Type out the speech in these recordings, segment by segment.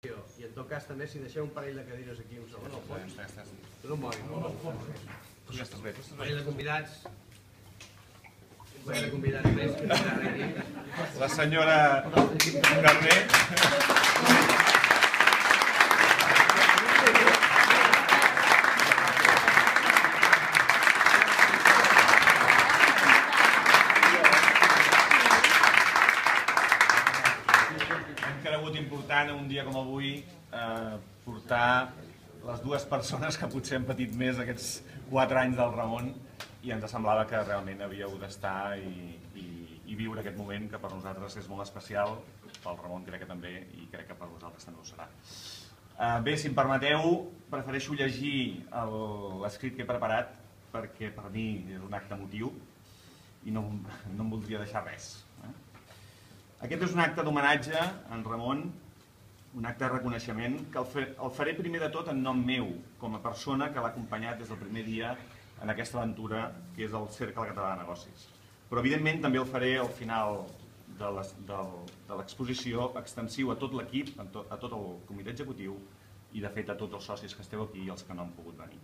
I en tot cas també si deixeu un parell de cadires aquí un segon al fons. No moguis, no? Ja estàs bé. Un parell de convidats. Un parell de convidats més que estaran aquí. La senyora Garner. Hem cregut important un dia com avui portar les dues persones que potser han patit més aquests 4 anys del Ramon i ens semblava que realment havíeu d'estar i viure aquest moment que per nosaltres és molt especial, pel Ramon crec que també i crec que per vosaltres també ho serà. Bé, si em permeteu, prefereixo llegir l'escrit que he preparat perquè per mi és un acte emotiu i no em voldria deixar res. Aquest és un acte d'homenatge a en Ramon, un acte de reconeixement que el faré primer de tot en nom meu, com a persona que l'ha acompanyat des del primer dia en aquesta aventura que és el Cercle Català de Negocis. Però evidentment també el faré al final de l'exposició extensiu a tot l'equip, a tot el comitè executiu i de fet a tots els socis que esteu aquí i els que no han pogut venir.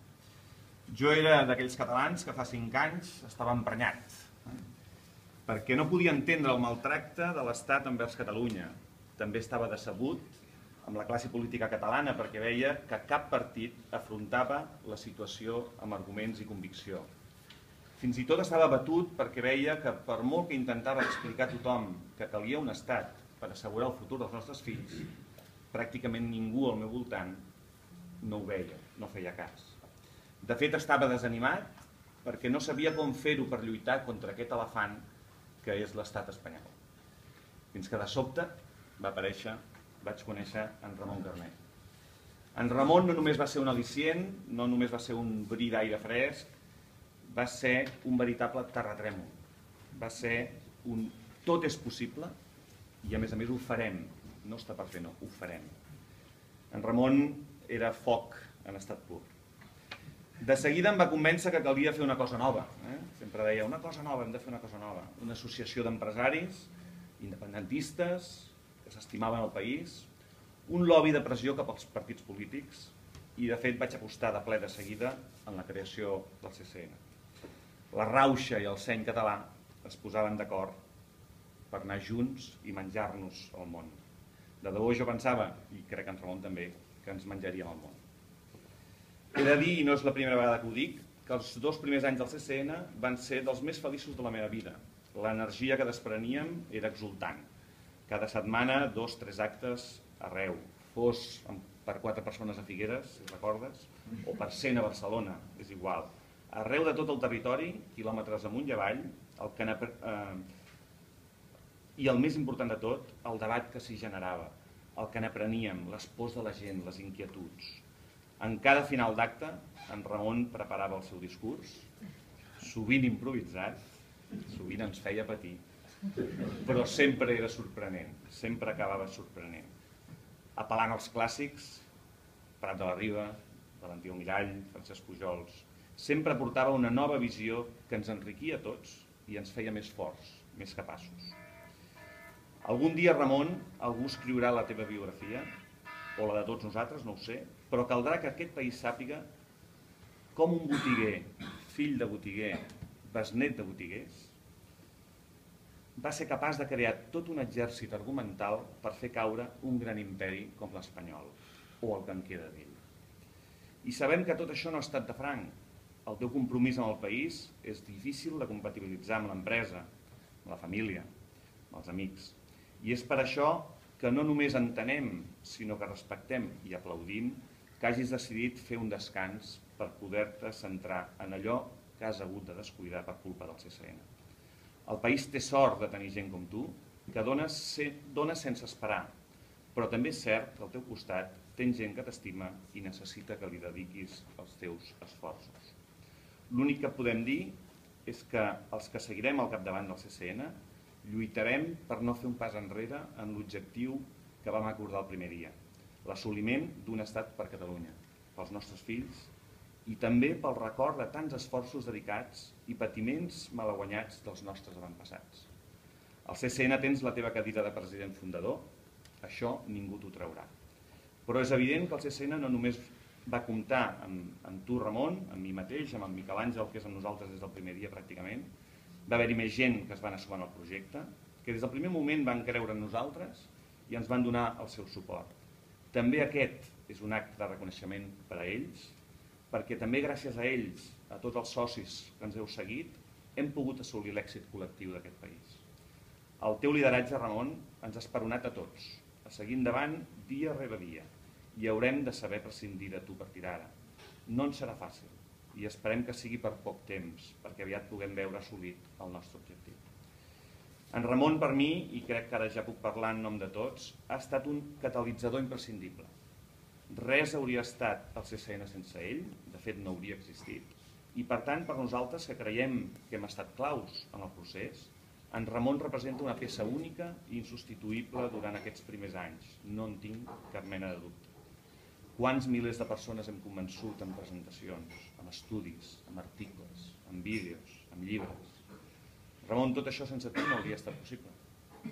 Jo era d'aquells catalans que fa 5 anys estava emprenyat, perquè no podia entendre el maltracte de l'Estat envers Catalunya. També estava decebut amb la classe política catalana perquè veia que cap partit afrontava la situació amb arguments i convicció. Fins i tot estava abatut perquè veia que per molt que intentava explicar a tothom que calia un estat per assegurar el futur dels nostres fills, pràcticament ningú al meu voltant no ho veia, no feia cas. De fet, estava desanimat perquè no sabia com fer-ho per lluitar contra aquest elefant que és l'estat espanyol. Fins que de sobte vaig conèixer en Ramon Garner. En Ramon no només va ser un al·licient, no només va ser un bri d'aire fresc, va ser un veritable terratrèmol. Va ser un tot és possible i a més ho farem. No està per fer, no, ho farem. En Ramon era foc en estat pur. De seguida em va convèncer que calia fer una cosa nova. Sempre deia, una cosa nova, hem de fer una cosa nova. Una associació d'empresaris, independentistes, que s'estimaven el país, un lobby de pressió cap als partits polítics i de fet vaig apostar de ple de seguida en la creació del CCN. La rauxa i el seny català es posaven d'acord per anar junts i menjar-nos el món. De debò jo pensava, i crec que en Ramon també, que ens menjaríem el món. He de dir, i no és la primera vegada que ho dic, que els 2 primers anys del CCN van ser dels més feliços de la meva vida. L'energia que despreníem era exultant. Cada setmana 2-3 actes arreu, fos per 4 persones a Figueres, si recordes, o per 100 a Barcelona, és igual. Arreu de tot el territori, quilòmetres amunt i avall, i el més important de tot, el debat que s'hi generava, el que n'apreníem, les pors de la gent, les inquietuds. En cada final d'acte, en Ramon preparava el seu discurs, sovint improvisat, sovint ens feia patir, però sempre era sorprenent, sempre acabava sorprenent. Apel·lant als clàssics, Prat de la Riba, Valentí Almirall, Francesc Pujols, sempre portava una nova visió que ens enriquia a tots i ens feia més forts, més capaços. Algun dia, Ramon, algú escriurà la teva biografia, o la de tots nosaltres, no ho sé, però caldrà que aquest país sàpiga com un botiguer, fill de botiguer, besnet de botiguers, va ser capaç de crear tot un exèrcit argumental per fer caure un gran imperi com l'espanyol, o el que en queda d'ell. I sabem que tot això no ha estat de franc. El teu compromís amb el país és difícil de compatibilitzar amb l'empresa, amb la família, amb els amics. I és per això que no només entenem, sinó que respectem i aplaudim que hagis decidit fer un descans per poder-te centrar en allò que has hagut de descuidar per culpa del CCN. El país té sort de tenir gent com tu, que dona sense esperar, però també és cert que al teu costat tens gent que t'estima i necessita que li dediquis els teus esforços. L'únic que podem dir és que els que seguirem al capdavant del CCN lluitarem per no fer un pas enrere en l'objectiu que vam acordar el primer dia, l'assoliment d'un estat per Catalunya, pels nostres fills i també pel record de tants esforços dedicats i patiments malaguanyats dels nostres avantpassats. Al CCN tens la teva cadira de president fundador, això ningú t'ho traurà. Però és evident que el CSN no només va comptar amb tu, Ramon, amb mi mateix, amb en Miquel Àngel, que és amb nosaltres des del primer dia pràcticament. Va haver-hi més gent que es van assumir al projecte, que des del primer moment van creure en nosaltres i ens van donar el seu suport. També aquest és un acte de reconeixement per a ells, perquè també gràcies a ells, a tots els socis que ens heu seguit, hem pogut assolir l'èxit col·lectiu d'aquest país. El teu lideratge, Ramon, ens ha esperonat a tots, a seguir endavant dia rere dia, i haurem de saber prescindir de tu a partir d'ara. No ens serà fàcil, i esperem que sigui per poc temps, perquè aviat puguem veure assolit el nostre objectiu. En Ramon, per mi, i crec que ara ja puc parlar en nom de tots, ha estat un catalitzador imprescindible. Res hauria estat el CSN sense ell, de fet no hauria existit, i per tant, per nosaltres que creiem que hem estat claus en el procés, en Ramon representa una peça única i insubstituïble durant aquests primers anys, no en tinc cap mena de dubte. Quants milers de persones hem convençut en presentacions, en estudis, en articles, en vídeos, en llibres. Ramon, tot això sense tu no hauria estat possible.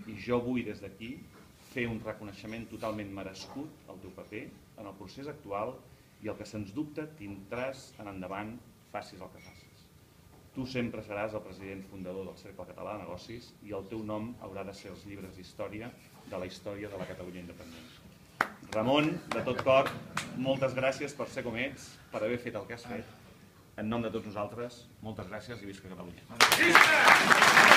I jo vull des d'aquí fer un reconeixement totalment merescut al teu paper en el procés actual i el que sens dubte tindràs en endavant, facis el que facis. Tu sempre seràs el president fundador del Cercle Català de Negocis i el teu nom haurà de ser els llibres d'història de la història de la Catalunya independent. Ramon, de tot cor, moltes gràcies per ser com ets, per haver fet el que has fet. En nom de tots nosaltres, moltes gràcies i visca Catalunya.